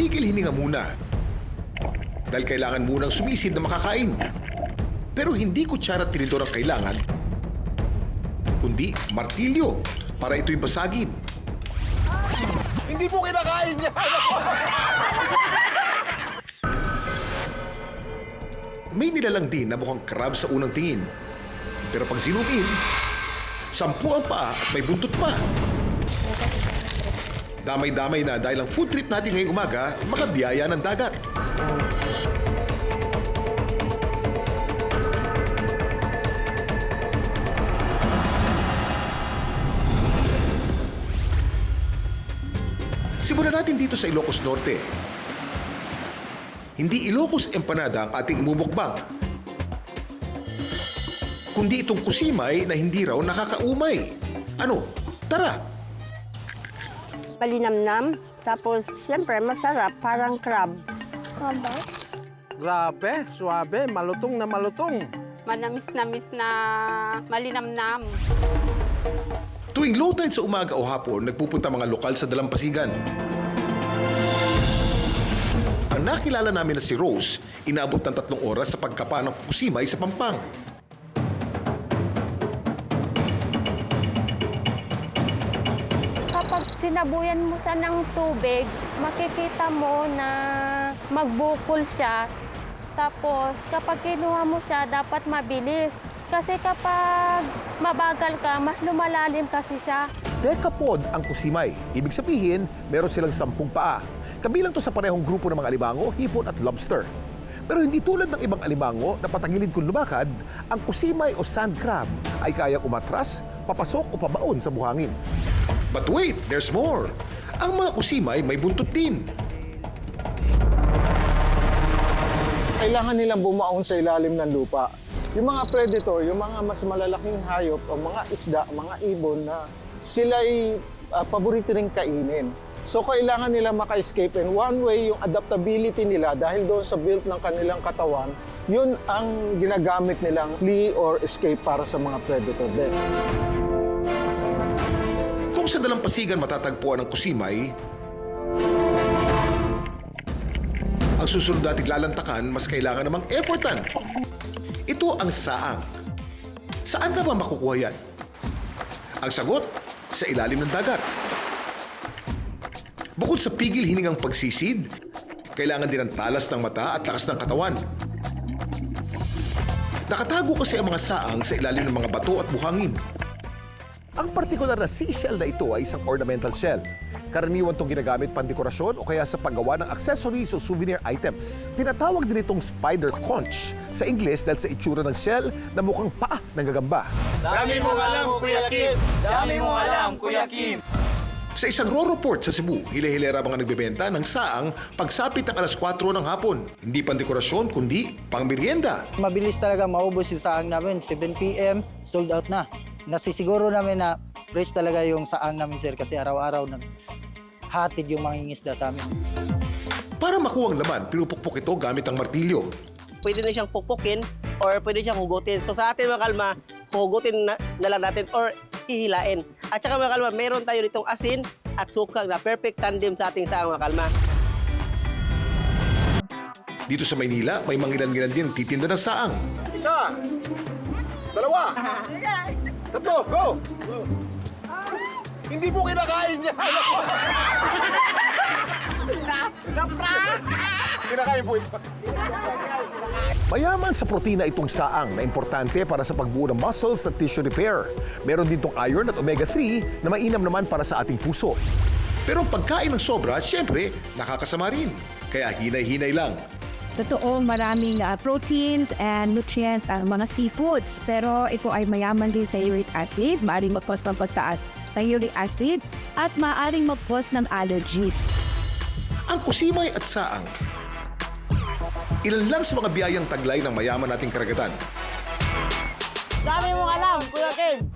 pigil hininga muna. Dahil kailangan munang sumisid na makakain. Pero hindi kutsara at tinidor ang kailangan, kundi martilyo para ito'y basagin. Hindi po kinakain niya! May nilalang din na mukhang crab sa unang tingin. Pero pag zoom in, 10 ang paa at may buntot pa. Damay-damay na dahil ang food trip natin ngayong umaga, makabiyaya ng dagat. Simulan natin dito sa Ilocos Norte. Hindi Ilocos empanada ang ating imumukbang, kundi itong kusimay na hindi raw nakakaumay. Ano? Tara! Malinamnam, tapos siyempre masarap, parang crab. Grabe, suabe, malutong na malutong. Manamis-namis na malinamnam. Tuwing low tide sa umaga o hapon, nagpupunta mga lokal sa dalampasigan. Ang nakilala namin na si Rose, inaabot ng 3 oras sa pagkapa ng kusimay sa Pampang. Kapag sinabuyan mo siya ng tubig, makikita mo na magbukol siya. Tapos kapag kinuha mo siya, dapat mabilis. Kasi kapag mabagal ka, mas lumalalim kasi siya. Decapod ang kusimay. Ibig sabihin, meron silang 10 paa. Kabilang to sa parehong grupo ng mga alimango, hipon at lobster. Pero hindi tulad ng ibang alimango na patagilid kung lumakad, ang kusimay o sand crab ay kayang umatras, papasok o pabaon sa buhangin. But wait, there's more! Ang mga kusimay may buntot din. Kailangan nilang bumaon sa ilalim ng lupa. Yung mga predator, yung mga mas malalaking hayop o mga isda, mga ibon na sila'y paborito ring kainin. So kailangan nila maka-escape, and one way yung adaptability nila dahil doon sa build ng kanilang katawan, yun ang ginagamit nilang flee or escape para sa mga predator din. Kung sa dalampasigan matatagpuan ang kusimay, ang susunod nating lalantakan, mas kailangan namang effortan. Ito ang saang. Saan ka ba makukuha yan? Ang sagot, sa ilalim ng dagat. Bukod sa pigil hiningang pagsisid, kailangan din ng talas ng mata at lakas ng katawan. Nakatago kasi ang mga saang sa ilalim ng mga bato at buhangin. Ang partikular na seashell na ito ay isang ornamental shell. Karaniwan itong ginagamit pandekorasyon o kaya sa paggawa ng accessories o souvenir items. Tinatawag din itong spider conch sa Ingles dahil sa itsura ng shell na mukhang paa ng gagamba. Dami mong alam, Kuya Kim! Dami mong alam, Kuya Kim! Sa isang Roro Port sa Cebu, hile-hilera mga nagbebenta ng saang pagsapit ng alas 4 ng hapon. Hindi pandekorasyon, kundi pangmerienda. Mabilis talaga maubos yung saang namin. 7 p.m. sold out na. Nasisiguro namin na fresh talaga yung saang namin, sir, kasi araw-araw na hatid yung mangingisda sa amin. Para makuha ang laman, pinupukpok ito gamit ang martilyo. Pwede na siyang pukpukin or pwede siyang hugutin. So sa atin mga kalma, hugutin na lang natin or hihilain. At saka mga kalma, meron tayo ditong asin at sukang na perfect tandem sa ating saang mga kalma. Dito sa Maynila, may mangilan-ngilan din titinda ng saang. 1, 2, 3, go! Hindi po kinakain niya! Kinakain po ito. Mayaman sa protina itong saang na importante para sa pagbuo ng muscles at tissue repair. Meron din itong iron at omega-3 na mainam naman para sa ating puso. Pero ang pagkain ng sobra, siyempre, nakakasama rin. Kaya hinay-hinay lang. Totoo, maraming proteins and nutrients ang mga seafoods. Pero ito ay mayaman din sa uric acid, maaaring mag-cause ng pagtaas ng uric acid, at maaaring mag-cause ng allergies. Ang kusimay at saang, ilan lang sa mga biyayang taglay ng mayaman nating karagatan. Dami mong alam, Kuya Kim!